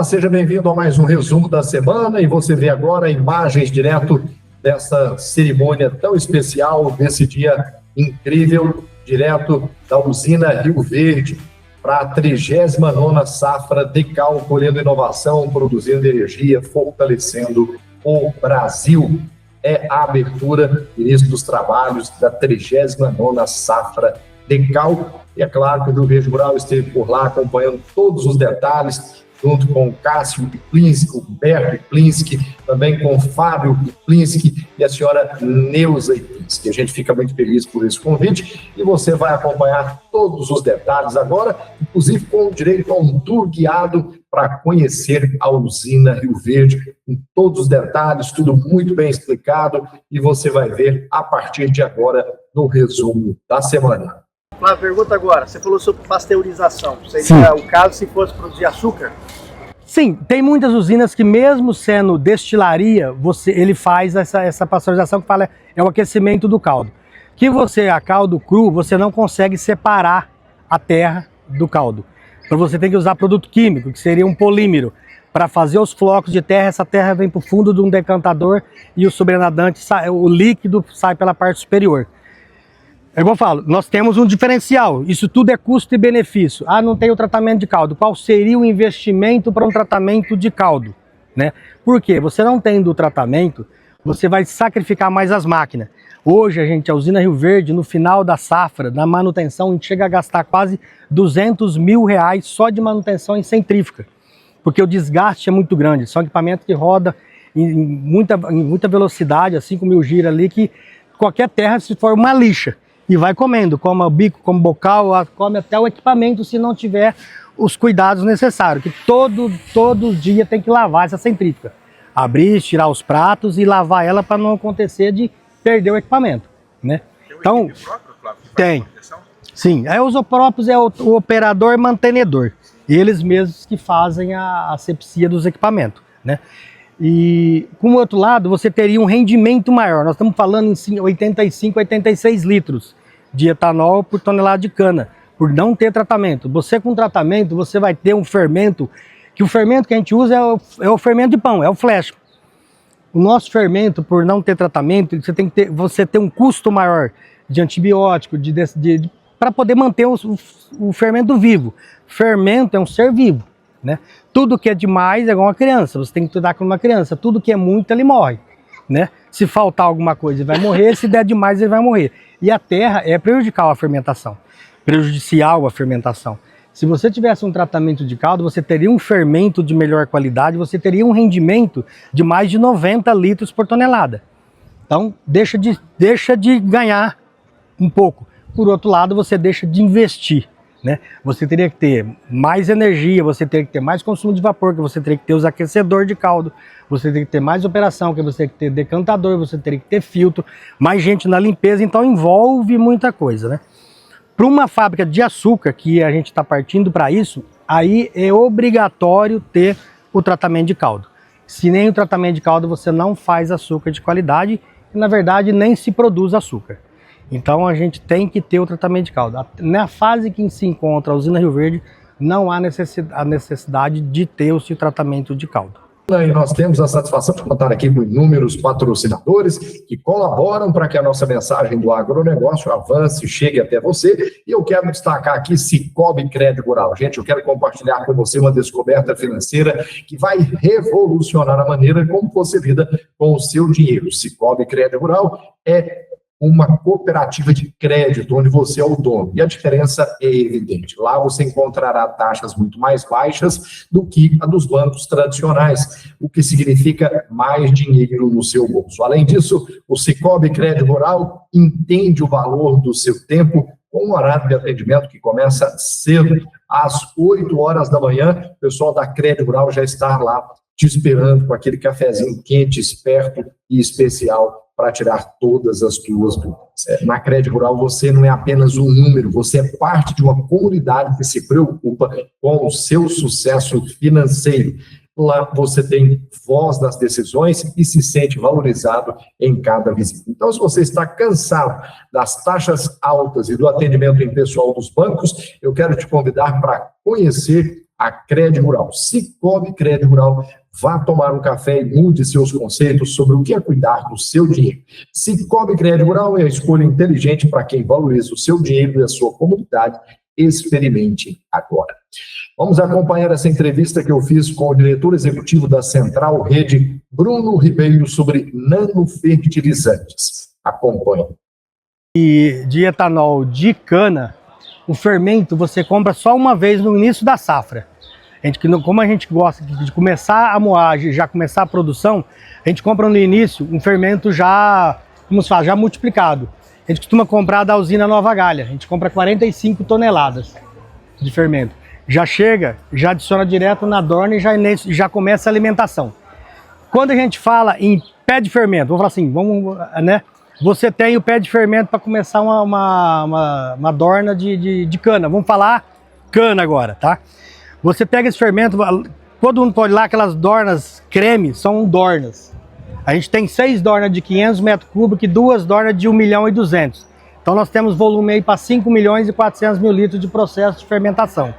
Olá, seja bem-vindo a mais um resumo da semana e você vê agora imagens direto dessa cerimônia tão especial, desse dia incrível, direto da usina Rio Verde, para a 39ª safra Decal, colhendo inovação, produzindo energia, fortalecendo o Brasil. É a abertura, início dos trabalhos da 39ª safra Decal. E é claro que o Rio Verde Rural esteve por lá acompanhando todos os detalhes, junto com o Cássio Iplinski, o Humberto Iplinski, também com o Fábio Iplinski e a senhora Neuza Iplinski. A gente fica muito feliz por esse convite e você vai acompanhar todos os detalhes agora, inclusive com direito a um tour guiado para conhecer a usina Rio Verde, com todos os detalhes, tudo muito bem explicado, e você vai ver a partir de agora no resumo da semana. Uma pergunta agora, você falou sobre pasteurização, seria Sim. o caso se fosse produzir açúcar? Sim, tem muitas usinas que mesmo sendo destilaria, ele faz essa pasteurização que fala é o aquecimento do caldo. Que a caldo cru, você não consegue separar a terra do caldo. Então você tem que usar produto químico, que seria um polímero. Para fazer os flocos de terra, essa terra vem para o fundo de um decantador e o sobrenadante, o líquido sai pela parte superior. É igual eu falo, nós temos um diferencial, isso tudo é custo e benefício. Ah, não tem o tratamento de caldo. Qual seria o investimento para um tratamento de caldo? Né? Por quê? Você não tendo o tratamento, você vai sacrificar mais as máquinas. Hoje, a usina Rio Verde, no final da safra, na manutenção, a gente chega a gastar quase R$200 mil só de manutenção em centrífuga. Porque o desgaste é muito grande. São equipamentos que rodam em muita velocidade, a 5.000 giros ali, que qualquer terra se for uma lixa. E vai comendo, come o bico, come o bocal, come até o equipamento se não tiver os cuidados necessários. Que todo dia tem que lavar essa centrífuga. Abrir, tirar os pratos e lavar ela para não acontecer de perder o equipamento. Né? Então, próprio, Flávio, tem. Sim, aí os próprios é o operador mantenedor. Eles mesmos que fazem a asepsia dos equipamentos. Né? E, com o outro lado, você teria um rendimento maior. Nós estamos falando em 85, 86 litros de etanol por tonelada de cana, por não ter tratamento. Você com tratamento, você vai ter um fermento, que o fermento que a gente usa é o fermento de pão, é o flash. O nosso fermento, por não ter tratamento, você tem um custo maior de antibiótico, para poder manter o fermento vivo. Fermento é um ser vivo. Né? Tudo que é demais é igual uma criança, você tem que cuidar com uma criança, tudo que é muito ele morre, né? Se faltar alguma coisa ele vai morrer, se der demais ele vai morrer. E a terra é prejudicial à fermentação, Se você tivesse um tratamento de caldo, você teria um fermento de melhor qualidade, você teria um rendimento de mais de 90 litros por tonelada. Então deixa de ganhar um pouco. Por outro lado, você deixa de investir. Né? Você teria que ter mais energia, você teria que ter mais consumo de vapor, que você teria que ter os aquecedores de caldo, você teria que ter mais operação, que você teria que ter decantador, você teria que ter filtro, mais gente na limpeza, então envolve muita coisa. Né? Para uma fábrica de açúcar, que a gente está partindo para isso, aí é obrigatório ter o tratamento de caldo. Se nem o tratamento de caldo, você não faz açúcar de qualidade e, na verdade, nem se produz açúcar. Então a gente tem que ter o tratamento de caldo. Na fase que se encontra a usina Rio Verde, não há necessidade de ter o tratamento de caldo. E nós temos a satisfação de contar aqui com inúmeros patrocinadores que colaboram para que a nossa mensagem do agronegócio avance, chegue até você. E eu quero destacar aqui Sicoob Crédito Rural. Gente, eu quero compartilhar com você uma descoberta financeira que vai revolucionar a maneira como você lida com o seu dinheiro. Sicoob Crédito Rural é uma cooperativa de crédito onde você é o dono. E a diferença é evidente. Lá você encontrará taxas muito mais baixas do que a dos bancos tradicionais, o que significa mais dinheiro no seu bolso. Além disso, o Sicoob Crédito Rural entende o valor do seu tempo com um horário de atendimento que começa cedo, às 8 horas da manhã. O pessoal da Crédito Rural já está lá te esperando com aquele cafezinho quente, esperto e especial para tirar todas as tuas dúvidas. Na Crédito Rural você não é apenas um número, você é parte de uma comunidade que se preocupa com o seu sucesso financeiro. Lá você tem voz nas decisões e se sente valorizado em cada visita. Então, se você está cansado das taxas altas e do atendimento impessoal dos bancos, eu quero te convidar para conhecer a Crédito Rural. Cicobi Crédito Rural. Vá tomar um café e mude seus conceitos sobre o que é cuidar do seu dinheiro. Cicobi Crédito Rural é a escolha inteligente para quem valoriza o seu dinheiro e a sua comunidade. Experimente agora. Vamos acompanhar essa entrevista que eu fiz com o diretor executivo da Central Rede, Bruno Ribeiro, sobre nanofertilizantes. Acompanhe. E de etanol de cana, o fermento você compra só uma vez no início da safra. Como a gente gosta de começar a moagem, já começar a produção, a gente compra no início um fermento já, como se fala, já multiplicado. A gente costuma comprar da usina Nova Galha, a gente compra 45 toneladas de fermento. Já chega, já adiciona direto na dorna e já começa a alimentação. Quando a gente fala em pé de fermento, vamos falar assim, né? Você tem o pé de fermento para começar uma dorna de cana. Vamos falar cana agora, tá? Você pega esse fermento, todo mundo pode ir lá, aquelas dornas creme, são dornas. A gente tem 6 dornas de 500 metros cúbicos e 2 dornas de 1.200.000. Então nós temos volume aí para 5.400.000 litros de processo de fermentação.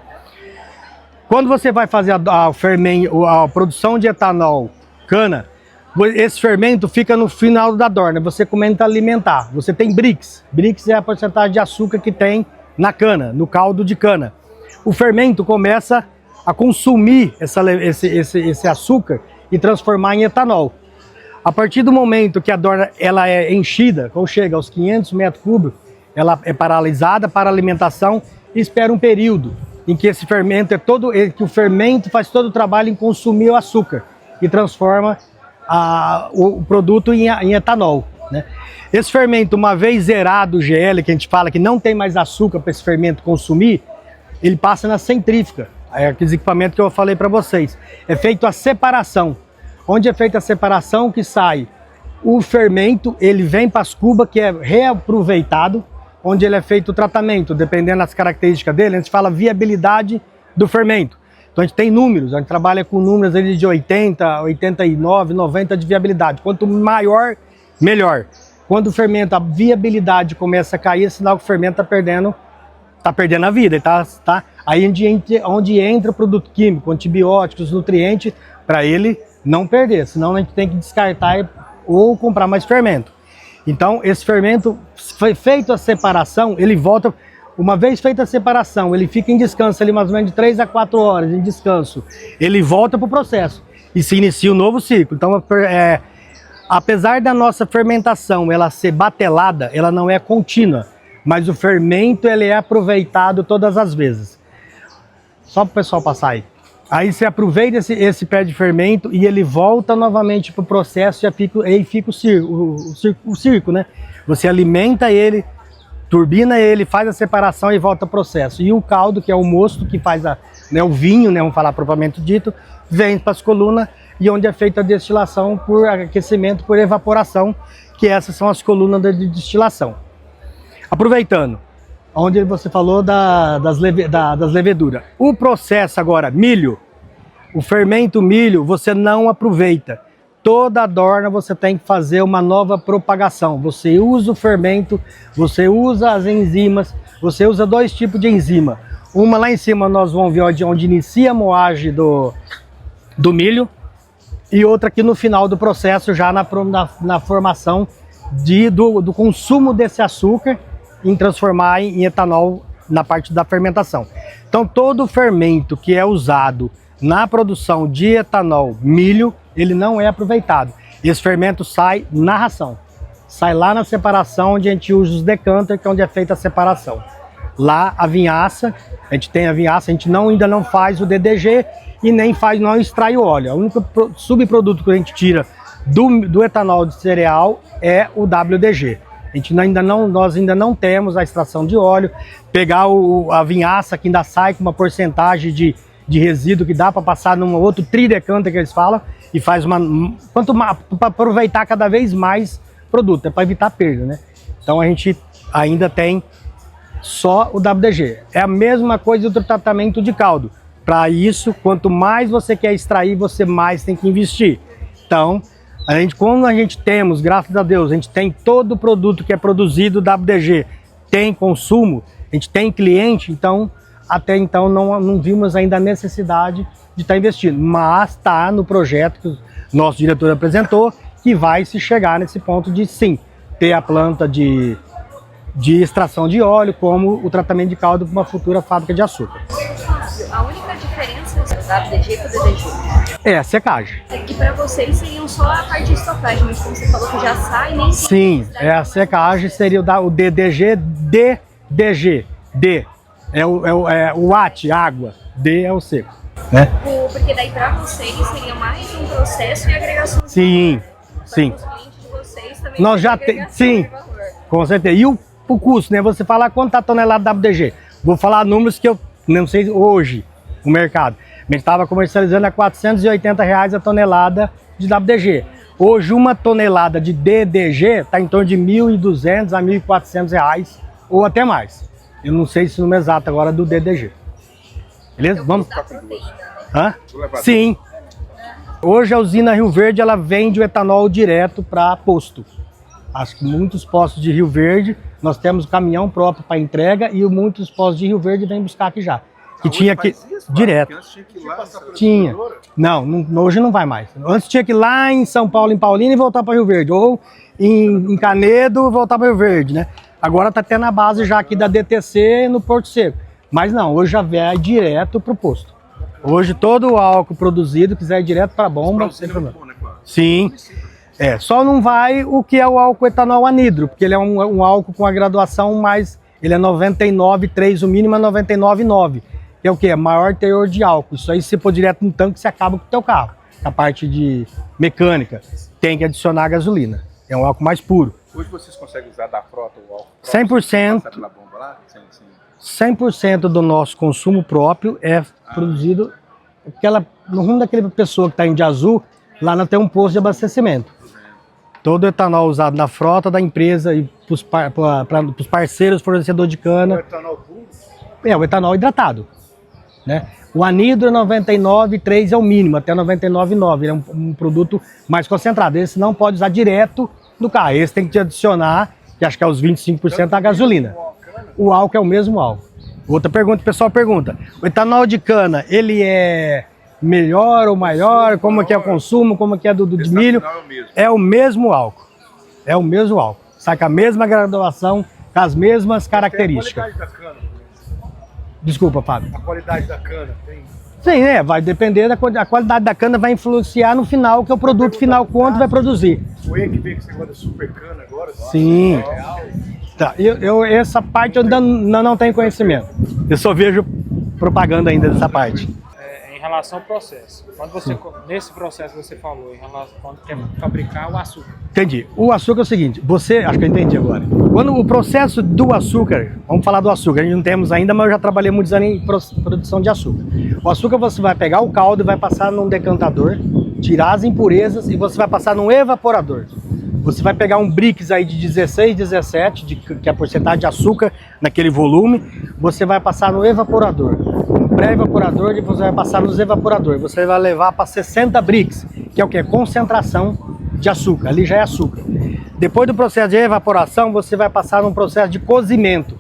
Quando você vai fazer a produção de etanol cana, esse fermento fica no final da dorna, você começa a alimentar. Você tem Brix. Brix é a porcentagem de açúcar que tem na cana, no caldo de cana. O fermento começa a consumir esse açúcar e transformar em etanol. A partir do momento que a dorna ela é enchida, quando chega aos 500 metros cúbicos, ela é paralisada para alimentação e espera um período em que esse fermento que o fermento faz todo o trabalho em consumir o açúcar e transforma o produto em etanol, né? Esse fermento, uma vez zerado o GL, que a gente fala que não tem mais açúcar para esse fermento consumir, ele passa na centrífuga, aqueles equipamentos que eu falei para vocês. É feito a separação. Onde é feita a separação, que sai o fermento, ele vem para as cubas, que é reaproveitado, onde ele é feito o tratamento, dependendo das características dele, a gente fala viabilidade do fermento. Então a gente tem números, a gente trabalha com números ali de 80, 89, 90 de viabilidade. Quanto maior, melhor. Quando o fermento, a viabilidade começa a cair, é sinal que o fermento está perdendo a vida. Tá? Aí onde entra o produto químico, antibióticos, nutrientes, para ele não perder, senão a gente tem que descartar ou comprar mais fermento. Então esse fermento, foi feita a separação, ele volta, uma vez feita a separação, ele fica em descanso ali mais ou menos de 3 a 4 horas em descanso, ele volta para o processo e se inicia um novo ciclo. Então apesar da nossa fermentação ela ser batelada, ela não é contínua, mas o fermento ele é aproveitado todas as vezes. Só para o pessoal passar aí. Aí você aproveita esse pé de fermento e ele volta novamente para o processo e aí fica o circo, né? Você alimenta ele, turbina ele, faz a separação e volta ao processo. E o caldo, que é o mosto, que faz o vinho, né, vamos falar propriamente dito, vem para as colunas e onde é feita a destilação por aquecimento, por evaporação, que essas são as colunas de destilação. Aproveitando, onde você falou das leveduras. O processo agora, milho, o fermento milho, você não aproveita. Toda a dorna você tem que fazer uma nova propagação. Você usa o fermento, você usa as enzimas, você usa 2 tipos de enzima. Uma lá em cima nós vamos ver onde inicia a moagem do milho e outra aqui no final do processo, já na formação do consumo desse açúcar, em transformar em etanol na parte da fermentação. Então todo o fermento que é usado na produção de etanol milho, ele não é aproveitado. Esse fermento sai na ração, sai lá na separação, onde a gente usa os decanters, que é onde é feita a separação. Lá a vinhaça, a gente tem a vinhaça, a gente ainda não faz o DDG e nem não extrai o óleo. O único subproduto que a gente tira do etanol de cereal é o WDG. Nós ainda não temos a extração de óleo. Pegar a vinhaça, que ainda sai com uma porcentagem de resíduo que dá para passar num outro tridecanter que eles falam, e faz para aproveitar cada vez mais produto, é para evitar perda, né? Então a gente ainda tem só o WDG. É a mesma coisa do tratamento de caldo. Para isso, quanto mais você quer extrair, você mais tem que investir. Então, quando a gente temos, graças a Deus, a gente tem todo o produto que é produzido WDG, tem consumo, a gente tem cliente, então até então não vimos ainda a necessidade de estar investindo, mas está no projeto que o nosso diretor apresentou, que vai se chegar nesse ponto de sim, ter a planta de extração de óleo como o tratamento de caldo para uma futura fábrica de açúcar. A única diferença da WDG para o DDG é a secagem. é que para vocês seriam só a parte de estocagem, mas como você falou que já sai, nem sim, a secagem seria o DDG, DDG, D é o AT, água, D é o seco, né? Porque daí para vocês seria mais um processo e agregação. Sim, sim. Os clientes de vocês também Nós já tem, sim, com certeza. E o custo, né? Você falar quanto tá a tonelada da WDG. Vou falar números que eu não sei hoje, o mercado. A gente estava comercializando a R$480 a tonelada de WDG. Hoje, uma tonelada de DDG está em torno de R$1.200 a R$1.400 ou até mais. Eu não sei se o número exato agora do DDG. Beleza? Vamos? Hã? Sim. Hoje a usina Rio Verde ela vende o etanol direto para posto. Acho que muitos postos de Rio Verde, nós temos caminhão próprio para entrega e muitos postos de Rio Verde vêm buscar aqui já. Que tinha que direto. Tinha. Não, hoje não vai mais. Antes tinha que ir lá em São Paulo, em Paulínia e voltar para Rio Verde. Ou em Canedo e voltar para Rio Verde, né? Agora está tendo a base já aqui da DTC no Porto Seco. Mas não, hoje já vai direto para o posto. Hoje todo o álcool produzido quiser ir direto para a bomba, sem problema. Sim. Só não vai o que é o álcool etanol anidro, porque ele é um álcool com a graduação mais... Ele é 99,3, o mínimo é 99,9. Que é o que? É maior teor de álcool. Isso aí, se for direto no tanque, você acaba com o teu carro. A parte de mecânica, tem que adicionar gasolina. É um álcool mais puro. Hoje vocês conseguem usar da frota o álcool? 100%. 100% do nosso consumo próprio é produzido... No rumo daquela pessoa que está em de azul, lá nós temos um posto de abastecimento. Todo o etanol usado na frota da empresa e para os parceiros fornecedores de cana. O etanol puro? O etanol hidratado. Né? O anidro 99,3 é o mínimo, até 99,9. Ele é um produto mais concentrado. Esse não pode usar direto no carro. Esse tem que te adicionar, que acho que é os 25% da gasolina. O álcool é o mesmo álcool. Outra pergunta, o pessoal pergunta. O etanol de cana, ele é melhor ou maior? Como que é o consumo? Como que é do de milho? É o mesmo álcool. É o mesmo álcool. Sai com a mesma graduação, com as mesmas características. A qualidade da cana? Desculpa, Fábio. A qualidade da cana tem? Sim, vai depender da qualidade da cana, vai influenciar no final, que é o produto final, quanto vai produzir. Foi que veio com esse negócio da super cana agora? Sim. Tá, essa parte eu ainda não tenho conhecimento. Eu só vejo propaganda ainda dessa parte. Em relação ao processo, nesse processo você falou, em relação quando quer fabricar o açúcar. Entendi. O açúcar é o seguinte, acho que eu entendi agora. Quando o processo do açúcar, vamos falar do açúcar, a gente não temos ainda, mas eu já trabalhei muitos anos em produção de açúcar. O açúcar você vai pegar o caldo e vai passar num decantador, tirar as impurezas e você vai passar num evaporador. Você vai pegar um brix aí de 16, 17, que é a porcentagem de açúcar naquele volume, você vai passar no evaporador. No pré-evaporador e você vai passar nos evaporadores. Você vai levar para 60 brix, que é o que? Concentração de açúcar, ali já é açúcar. Depois do processo de evaporação, você vai passar num processo de cozimento,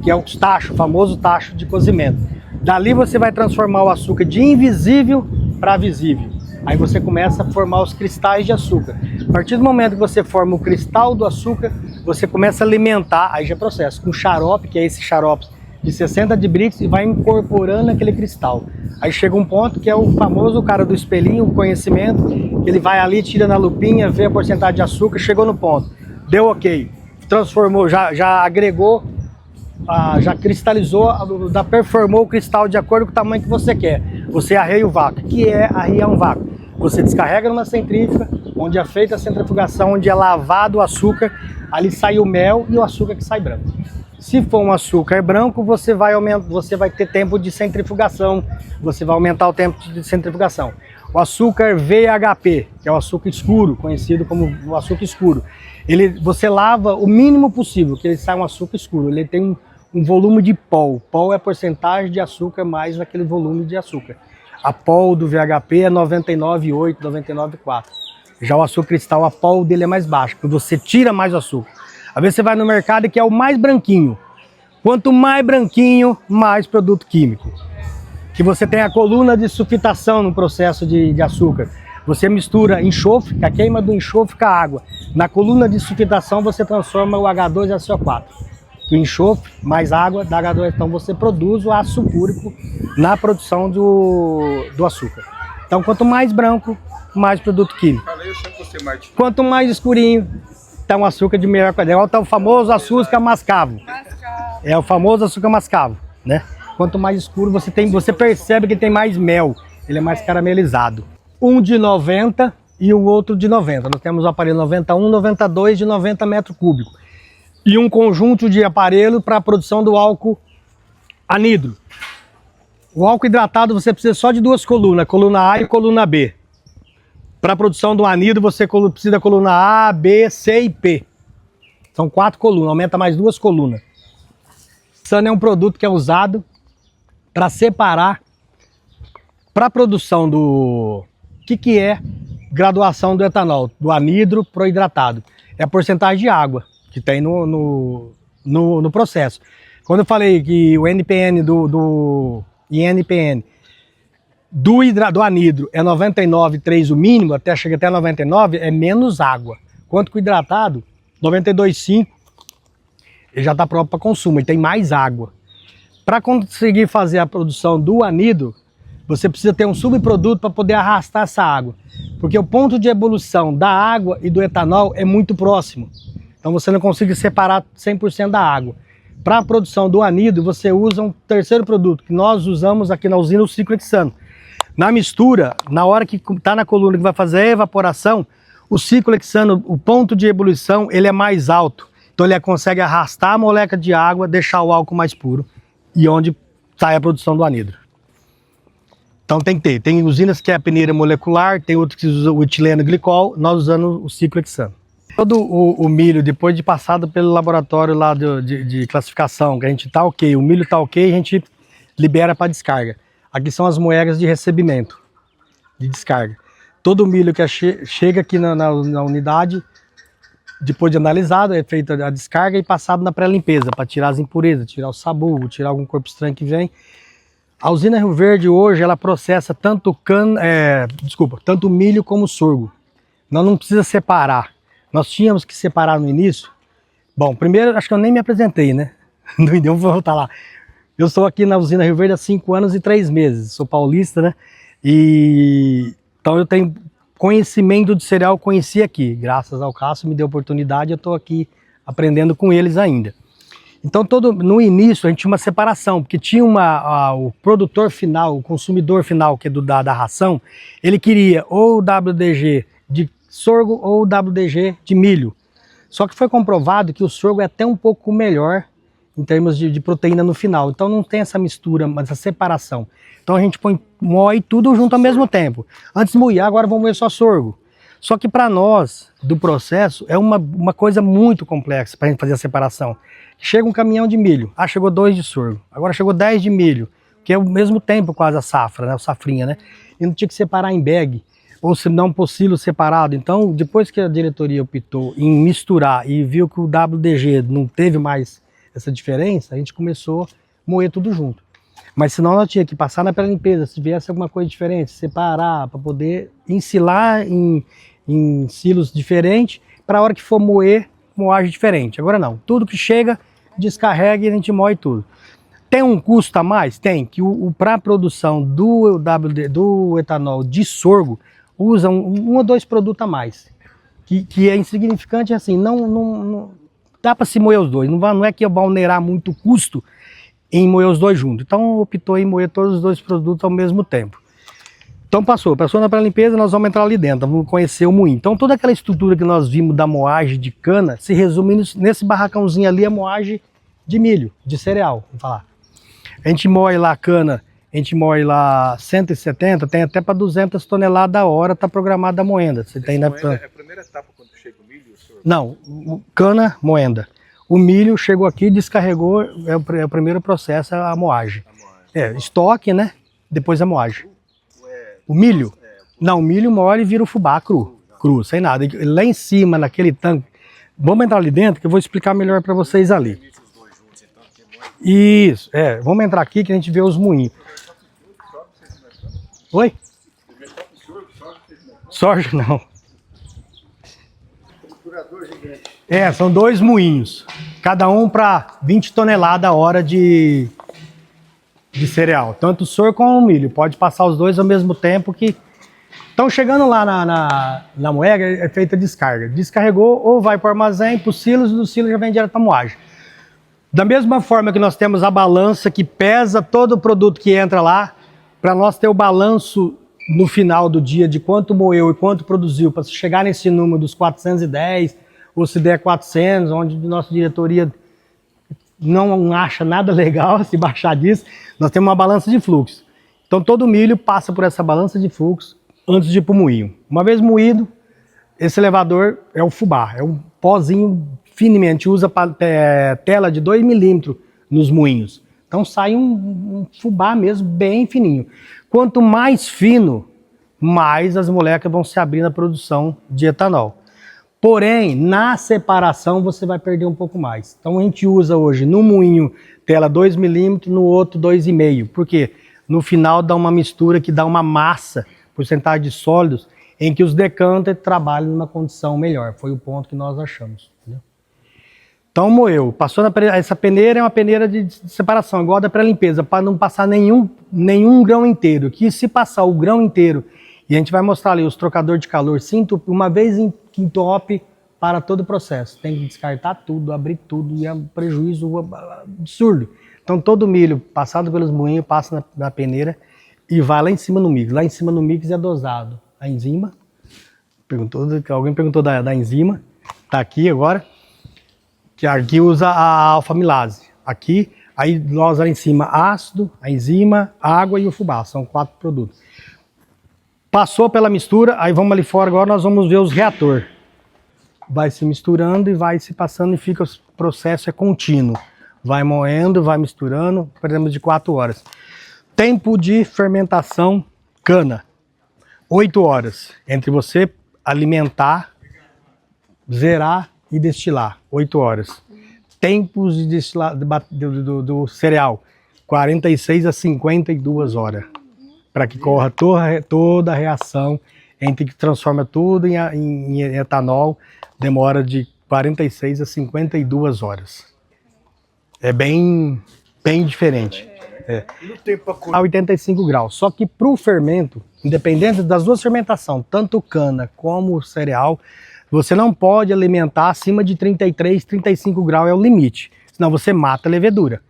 que é o tacho, o famoso tacho de cozimento. Dali você vai transformar o açúcar de invisível para visível. Aí você começa a formar os cristais de açúcar. A partir do momento que você forma o cristal do açúcar, você começa a alimentar, aí já é processo, com xarope, que é esse xarope de 60 de brix, e vai incorporando aquele cristal. Aí chega um ponto que é o famoso cara do espelhinho, o conhecimento, que ele vai ali, tira na lupinha, vê a porcentagem de açúcar, chegou no ponto. Deu ok, transformou, já agregou, já cristalizou, já performou o cristal de acordo com o tamanho que você quer. Você arreia o vácuo. O que é arrear um vácuo? Você descarrega numa centrífuga, onde é feita a centrifugação, onde é lavado o açúcar, ali sai o mel e o açúcar que sai branco. Se for um açúcar branco, você vai ter tempo de centrifugação, você vai aumentar o tempo de centrifugação. O açúcar VHP, que é o açúcar escuro, conhecido como o açúcar escuro, você lava o mínimo possível, que ele sai um açúcar escuro. Ele tem um volume de pol. Pol é a porcentagem de açúcar mais aquele volume de açúcar. A pol do VHP é 99,8, 99,4. Já o açúcar cristal, a pol dele é mais baixa, porque você tira mais o açúcar. Às vezes você vai no mercado e quer o mais branquinho. Quanto mais branquinho, mais produto químico. Que você tem a coluna de sulfitação no processo de açúcar. Você mistura enxofre, a queima do enxofre com a água. Na coluna de sulfitação você transforma o H2 em CO4. O enxofre mais água dá H2. Então você produz o ácido sulfúrico na produção do açúcar. Então quanto mais branco, mais produto químico. Quanto mais escurinho, tá um açúcar de melhor qualidade. Tá o famoso açúcar mascavo. É o famoso açúcar mascavo, né? Quanto mais escuro você percebe que tem mais mel. Ele é mais caramelizado. Um de 90 e o outro de 90. Nós temos o aparelho 91, 92 de 90 metros cúbicos. E um conjunto de aparelho para a produção do álcool anidro. O álcool hidratado você precisa só de duas colunas, coluna A e coluna B. Para a produção do anidro você precisa da coluna A, B, C e P. São 4 colunas, aumenta mais 2 colunas. Sano é um produto que é usado para separar, para a produção do... O que é graduação do etanol? Do anidro para o hidratado. É a porcentagem de água que tem no processo. Quando eu falei que o NPN do INPN do anidro é 99,3 o mínimo, chega até 99, é menos água. Quanto que o hidratado, 92,5, ele já está próprio para consumo, ele tem mais água. Para conseguir fazer a produção do anidro, você precisa ter um subproduto para poder arrastar essa água. Porque o ponto de ebulição da água e do etanol é muito próximo. Então você não consegue separar 100% da água. Para a produção do anidro, você usa um terceiro produto, que nós usamos aqui na usina, o ciclo hexano. Na mistura, na hora que está na coluna que vai fazer a evaporação, o ciclo hexano, o ponto de ebulição, ele é mais alto. Então ele consegue arrastar a molécula de água, deixar o álcool mais puro, e onde sai a produção do anidro. Então tem que ter. Tem usinas que é a peneira molecular, tem outros que usam o etileno glicol, nós usando o ciclo hexano. Todo o milho, depois de passado pelo laboratório lá de classificação, que a gente tá ok, o milho tá ok, a gente libera para descarga. Aqui são as moedas de recebimento, de descarga. Todo o milho que chega aqui na unidade, depois de analisado, é feita a descarga e passado na pré-limpeza, para tirar as impurezas, tirar o sabugo, tirar algum corpo estranho que vem. A usina Rio Verde hoje, ela processa tanto milho como sorgo. Nós não precisa separar. Nós tínhamos que separar no início. Bom, primeiro, acho que eu nem me apresentei, né? Não deu, vou voltar lá. Eu estou aqui na usina Rio Verde há 5 anos e 3 meses. Sou paulista, né? Então eu tenho conhecimento de cereal, conheci aqui. Graças ao Cássio, me deu oportunidade, eu estou aqui aprendendo com eles ainda. Então, no início, a gente tinha uma separação, porque tinha o produtor final, o consumidor final, que é da ração, ele queria ou o WDG de sorgo ou o WDG de milho. Só que foi comprovado que o sorgo é até um pouco melhor em termos de proteína no final. Então não tem essa mistura, essa separação. Então a gente moe tudo junto ao mesmo tempo. Antes de moer, agora vamos moer só sorgo. Só que para nós, do processo, é uma coisa muito complexa para a gente fazer a separação. Chega um caminhão de milho, chegou 2 de sorgo, agora chegou 10 de milho, que é o mesmo tempo quase a safra, né, o safrinha, né? E não tinha que separar em bag, ou se não por silo separado. Então, depois que a diretoria optou em misturar e viu que o WDG não teve mais essa diferença, a gente começou a moer tudo junto. Mas senão nós tinha que passar na pré-limpeza, se viesse alguma coisa diferente, separar, para poder ensilar em silos diferentes, para a hora que for moer, moagem diferente. Agora não, tudo que chega, descarrega e a gente moe tudo. Tem um custo a mais? Tem, que para a produção do etanol de sorgo, usa um ou 2 produtos a mais. Que é insignificante, assim, não dá para se moer os dois. Não é que eu vou onerar muito custo em moer os dois juntos. Então optou em moer todos os 2 produtos ao mesmo tempo. Então passou na pré-limpeza, nós vamos entrar ali dentro, vamos conhecer o moinho. Então toda aquela estrutura que nós vimos da moagem de cana se resume nesse barracãozinho ali, a moagem de milho, de cereal, vamos falar. A gente moe lá a cana, a gente moe lá 170, tem até para 200 toneladas a hora, está programada a moenda. Você tem, né? É a primeira etapa quando chega o milho? Senhor? Não, cana, moenda. O milho chegou aqui, descarregou, é o primeiro processo, a moagem. Estoque, né? Depois a moagem. O milho? Não, o milho mole e vira o fubá cru, sem nada. Lá em cima, naquele tanque, vamos entrar ali dentro que eu vou explicar melhor para vocês ali. Isso, vamos entrar aqui que a gente vê os moinhos. Oi? Soja não. São 2 moinhos, cada um para 20 toneladas a hora de cereal, tanto o sorgo como o milho. Pode passar os dois ao mesmo tempo que... Então, chegando lá na moega, é feita a descarga. Descarregou, ou vai para o armazém, para os silos, e do silo já vem direto para a moagem. Da mesma forma que nós temos a balança que pesa todo o produto que entra lá, para nós ter o balanço no final do dia de quanto moeu e quanto produziu, para chegar nesse número dos 410, ou se der 400, onde nossa diretoria não acha nada legal se baixar disso, nós temos uma balança de fluxo. Então todo milho passa por essa balança de fluxo antes de ir para o moinho. Uma vez moído, esse elevador é o fubá, é um pozinho finemente, usa tela de 2 milímetros nos moinhos. Então sai um fubá mesmo bem fininho. Quanto mais fino, mais as moléculas vão se abrir na produção de etanol. Porém, na separação você vai perder um pouco mais. Então a gente usa hoje no moinho tela 2 milímetros, no outro 2,5. Por quê? No final dá uma mistura que dá uma massa, porcentagem de sólidos, em que os decanters trabalham numa condição melhor. Foi o ponto que nós achamos. Entendeu? Então moeu. Passou essa peneira é uma peneira de separação, igual da pré-limpeza, para não passar nenhum grão inteiro. Que se passar o grão inteiro, e a gente vai mostrar ali os trocadores de calor, uma vez em entope para todo o processo. Tem que descartar tudo, abrir tudo, e é um prejuízo absurdo. Então todo milho passado pelos moinhos passa na peneira e vai lá em cima no mix. Lá em cima no mix é dosado a enzima. Alguém perguntou da enzima, tá aqui agora, que aqui usa a alfa-amilase. Aqui, aí nós lá em cima ácido, a enzima, água e o fubá, são 4 produtos. Passou pela mistura, aí vamos ali fora agora, nós vamos ver os reatores. Vai se misturando e vai se passando e fica, o processo é contínuo. Vai moendo, vai misturando, precisamos de 4 horas. Tempo de fermentação cana, 8 horas. Entre você alimentar, zerar e destilar, 8 horas. Tempos de destilar do cereal, 46 a 52 horas. Para que corra toda a reação entre que transforma tudo em etanol, demora de 46 a 52 horas. É bem diferente. A 85 graus. Só que para o fermento, independente das duas fermentações, tanto cana como cereal, você não pode alimentar acima de 33, 35 graus é o limite. Senão você mata a levedura.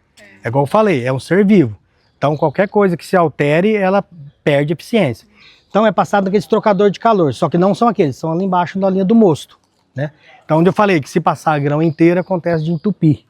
É igual eu falei, é um ser vivo. Então qualquer coisa que se altere, ela perde eficiência. Então é passado aqueles trocador de calor, só que não são aqueles, são ali embaixo na linha do mosto, né? Então onde eu falei que se passar a grão inteiro acontece de entupir.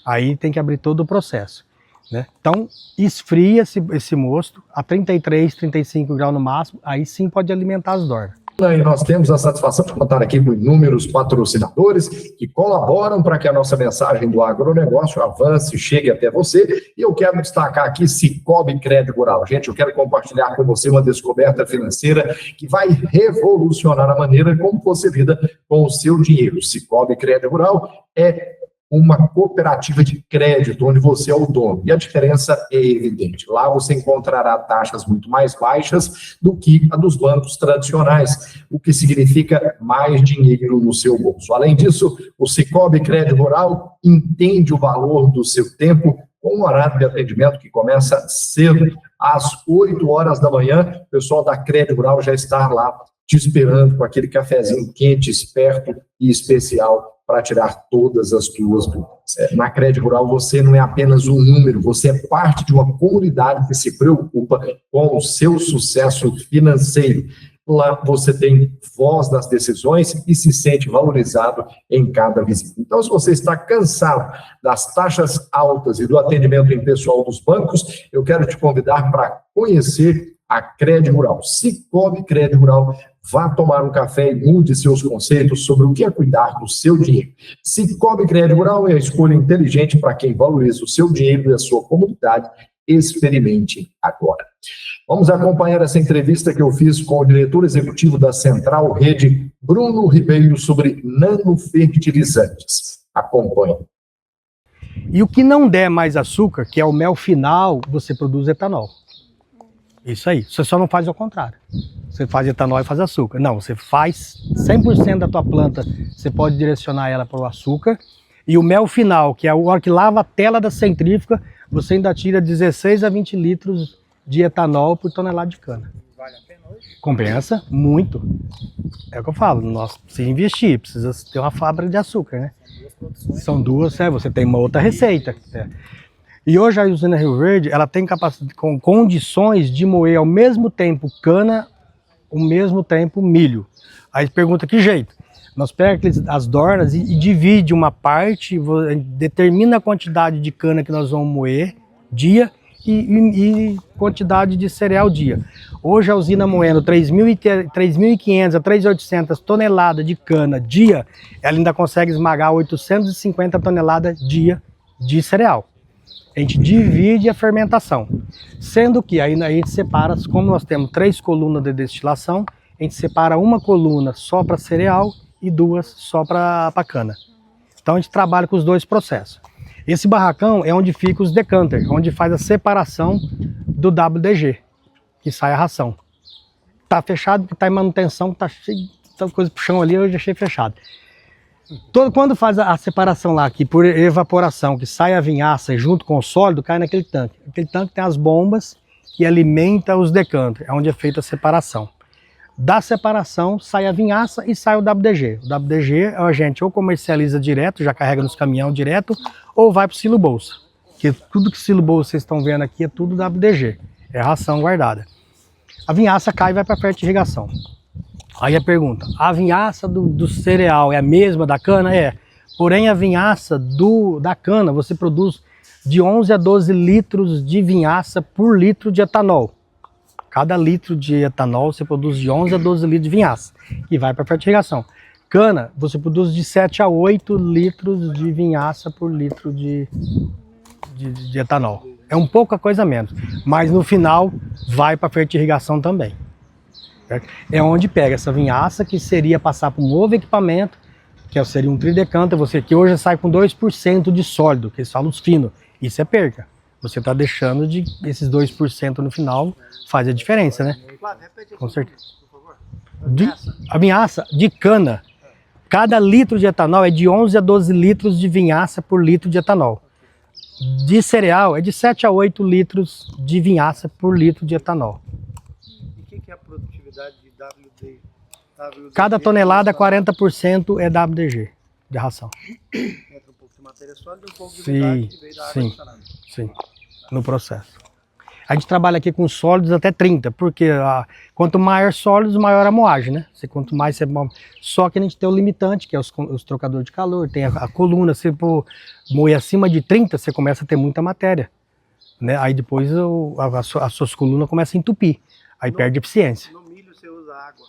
Aí tem que abrir todo o processo, né? Então esfria esse mosto a 33, 35 graus no máximo, aí sim pode alimentar as dornas. E nós temos a satisfação de contar aqui com inúmeros patrocinadores que colaboram para que a nossa mensagem do agronegócio avance e chegue até você. E eu quero destacar aqui Sicoob Crédito Rural. Gente, eu quero compartilhar com você uma descoberta financeira que vai revolucionar a maneira como você lida com o seu dinheiro. Sicoob Crédito Rural é uma cooperativa de crédito onde você é o dono. E a diferença é evidente. Lá você encontrará taxas muito mais baixas do que a dos bancos tradicionais, o que significa mais dinheiro no seu bolso. Além disso, o Sicoob Crédito Rural entende o valor do seu tempo com um horário de atendimento que começa cedo, às 8 horas da manhã. O pessoal da Crédito Rural já está lá te esperando com aquele cafezinho quente, esperto e especial para tirar todas as tuas dúvidas. Na Crédito Rural você não é apenas um número, você é parte de uma comunidade que se preocupa com o seu sucesso financeiro. Lá você tem voz nas decisões e se sente valorizado em cada visita. Então, se você está cansado das taxas altas e do atendimento impessoal dos bancos, eu quero te convidar para conhecer a Crédito Rural. Sicoob Crédito Rural. Vá tomar um café e mude seus conceitos sobre o que é cuidar do seu dinheiro. Sicoob Crédito Rural é a escolha inteligente para quem valoriza o seu dinheiro e a sua comunidade. Experimente agora. Vamos acompanhar essa entrevista que eu fiz com o diretor executivo da Central Rede, Bruno Ribeiro, sobre nanofertilizantes. Acompanhe. E o que não der mais açúcar, que é o mel final, você produz etanol. Isso aí. Você só não faz ao contrário. Você faz etanol e faz açúcar. Não, você faz 100% da tua planta, você pode direcionar ela para o açúcar. E o mel final, que é a hora que lava a tela da centrífuga, você ainda tira 16 a 20 litros de etanol por tonelada de cana. Vale a pena hoje? Compensa muito. É o que eu falo, nós precisamos investir, precisa ter uma fábrica de açúcar, né? São duas, você tem uma outra receita. E hoje a usina Rio Verde, ela tem capacidade, com condições de moer ao mesmo tempo cana, ao mesmo tempo milho. Aí pergunta, que jeito? Nós pegamos as dornas e divide uma parte, determina a quantidade de cana que nós vamos moer dia e quantidade de cereal dia. Hoje a usina moendo 3.500 a 3.800 toneladas de cana dia, ela ainda consegue esmagar 850 toneladas dia de cereal. A gente divide a fermentação, sendo que aí a gente separa, como nós temos 3 colunas de destilação, a gente separa uma coluna só para cereal e 2 só para cana. Então a gente trabalha com os 2 processos. Esse barracão é onde fica os decanters, onde faz a separação do WDG, que sai a ração. Tá fechado porque tá em manutenção, tá cheio de coisa pro chão ali, eu deixei fechado. Quando faz a separação lá, que por evaporação, que sai a vinhaça junto com o sólido, cai naquele tanque. Aquele tanque tem as bombas que alimentam os decanters, é onde é feita a separação. Da separação sai a vinhaça e sai o WDG. O WDG a gente ou comercializa direto, já carrega nos caminhões direto, ou vai para o silo bolsa. Porque tudo que silo bolsa vocês estão vendo aqui é tudo WDG, é ração guardada. A vinhaça cai e vai para a fertirrigação. Aí a pergunta, a vinhaça do cereal é a mesma da cana? É. Porém a vinhaça da cana você produz de 11 a 12 litros de vinhaça por litro de etanol. Cada litro de etanol você produz de 11 a 12 litros de vinhaça e vai para a fertirrigação. Cana, você produz de 7 a 8 litros de vinhaça por litro de etanol. É um pouca coisa menos, mas no final vai para a fertirrigação também. Certo? É onde pega essa vinhaça que seria passar para um novo equipamento, que seria um tridecanter, que hoje sai com 2% de sólido, que eles falam os finos. Isso é perca. Você está deixando esses 2% no final, faz a diferença, né? Com certeza. A vinhaça de cana, cada litro de etanol é de 11 a 12 litros de vinhaça por litro de etanol. De cereal é de 7 a 8 litros de vinhaça por litro de etanol. E o que é a produtividade de WD? Cada tonelada, 40% é WDG de ração. Entra um pouco de matéria sólida e um pouco de umidade que veio da água adicionada. Sim, no processo. A gente trabalha aqui com sólidos até 30, porque quanto maior sólidos, maior a moagem, né? Quanto mais você... Só que a gente tem o limitante, que é os trocadores de calor, tem a coluna, se moer acima de 30, você começa a ter muita matéria, né? Aí depois as suas colunas começam a entupir, aí perde eficiência. No milho você usa água.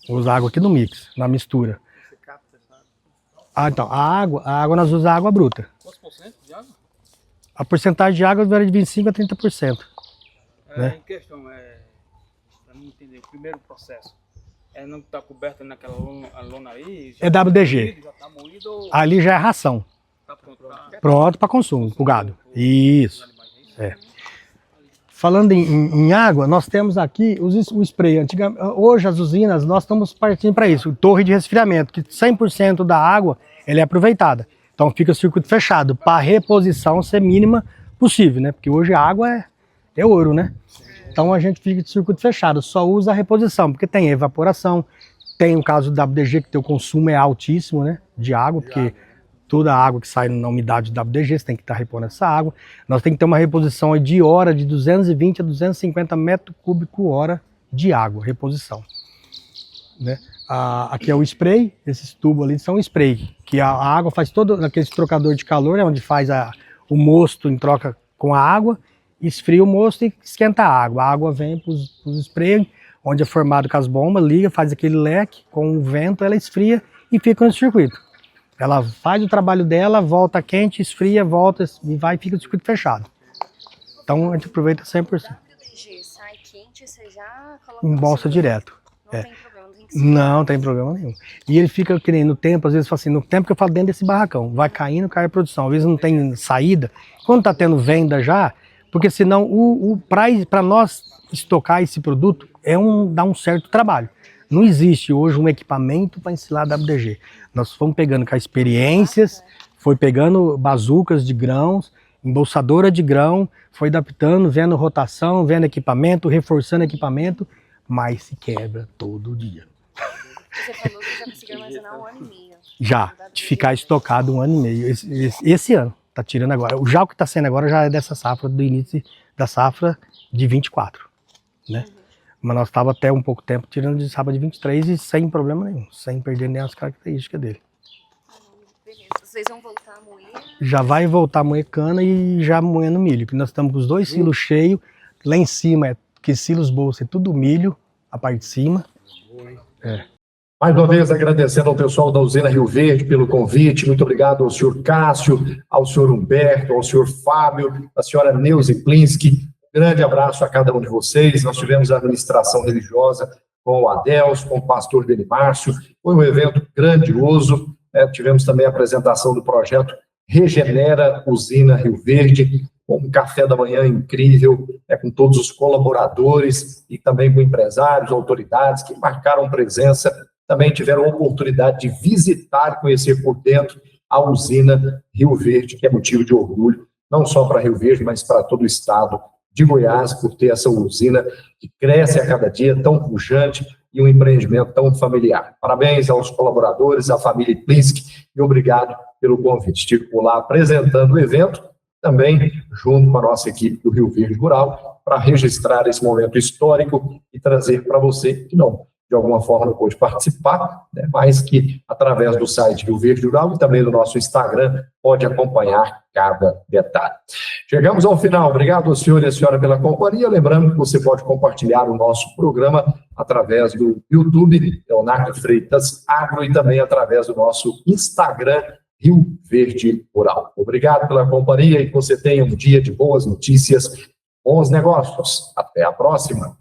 Usa água aqui no mix, na mistura. Você capta essa água? Então, a água nós usamos água bruta. Quantos por cento de água? A porcentagem de água varia de 25% a 30%. Né? Em questão, para não entender, o primeiro processo, não está coberto naquela lona aí? É WDG. Já está moído ou Ali já é ração. está pronto? Pronto para consumo, pro gado. Isso. É. Falando em água, nós temos aqui o spray. Hoje as usinas, nós estamos partindo para isso. Torre de resfriamento, que 100% da água ela é aproveitada. Então fica o circuito fechado, para a reposição ser mínima possível, né? Porque hoje a água é ouro, né? Então a gente fica de circuito fechado, só usa a reposição, porque tem evaporação, tem o caso do WDG, que o consumo é altíssimo, né? De água, porque toda a água que sai na umidade do WDG, você tem que estar repondo essa água. Nós temos que ter uma reposição de hora de 220 a 250 metros cúbicos hora de água, reposição. Né? Aqui é o spray, esses tubos ali são spray, que a água faz todo aquele trocador de calor, é onde faz o mosto em troca com a água, esfria o mosto e esquenta a água. A água vem para os spray, onde é formado com as bombas, liga, faz aquele leque, com o vento ela esfria e fica no circuito. Ela faz o trabalho dela, volta quente, esfria, volta e vai e fica o circuito fechado. Então a gente aproveita 100%. O WDG sai quente, você já coloca Embolsa direto. Não É. tem problema, não tem Não tem problema nenhum. E ele fica que nem no tempo, às vezes fala assim, no tempo que eu falo dentro desse barracão, vai caindo, cai a produção. Às vezes não tem saída. Quando tá tendo venda já, porque senão para nós estocar esse produto dá um certo trabalho. Não existe hoje um equipamento para ensinar WDG. Nós fomos pegando com experiências, foi pegando bazucas de grãos, embolsadora de grão, foi adaptando, vendo rotação, vendo equipamento, reforçando equipamento, mas se quebra todo dia. Você falou que já conseguiu armazenar 1 ano e meio. Já, de ficar estocado 1 ano e meio. Esse ano, tá tirando agora. Já o que tá sendo agora já é dessa safra, do início da safra de 24, né? Mas nós estávamos até um pouco tempo tirando de safra de 23 e sem problema nenhum, sem perder nem as características dele. Beleza. Vocês vão voltar a moer? Já vai voltar a moer cana e já moendo milho, que nós estamos com os 2 silos cheios. Lá em cima, que silos bolsa, é tudo milho, a parte de cima. Mais uma vez, agradecendo ao pessoal da usina Rio Verde pelo convite. Muito obrigado ao senhor Cássio, ao senhor Humberto, ao senhor Fábio, à senhora Neuza Plinski. Grande abraço a cada um de vocês. Nós tivemos a administração religiosa com o Adelso, com o pastor Benimárcio. Foi um evento grandioso. Tivemos também a apresentação do projeto Regenera Usina Rio Verde, com um café da manhã incrível, com todos os colaboradores e também com empresários, autoridades que marcaram presença, também tiveram a oportunidade de visitar e conhecer por dentro a usina Rio Verde, que é motivo de orgulho, não só para Rio Verde, mas para todo o estado de Goiás, por ter essa usina que cresce a cada dia, tão pujante e um empreendimento tão familiar. Parabéns aos colaboradores, à família Plinski, e obrigado pelo convite. Estive por lá apresentando o evento, também junto com a nossa equipe do Rio Verde Rural, para registrar esse momento histórico e trazer para você que não, de alguma forma, não pôde participar, né, mas que, através do site Rio Verde Rural e também do nosso Instagram, pode acompanhar cada detalhe. Chegamos ao final. Obrigado ao senhor e à senhora pela companhia. Lembrando que você pode compartilhar o nosso programa através do YouTube, Leonardo Freitas Agro, e também através do nosso Instagram, Rio Verde Rural. Obrigado pela companhia e que você tenha um dia de boas notícias, bons negócios. Até a próxima.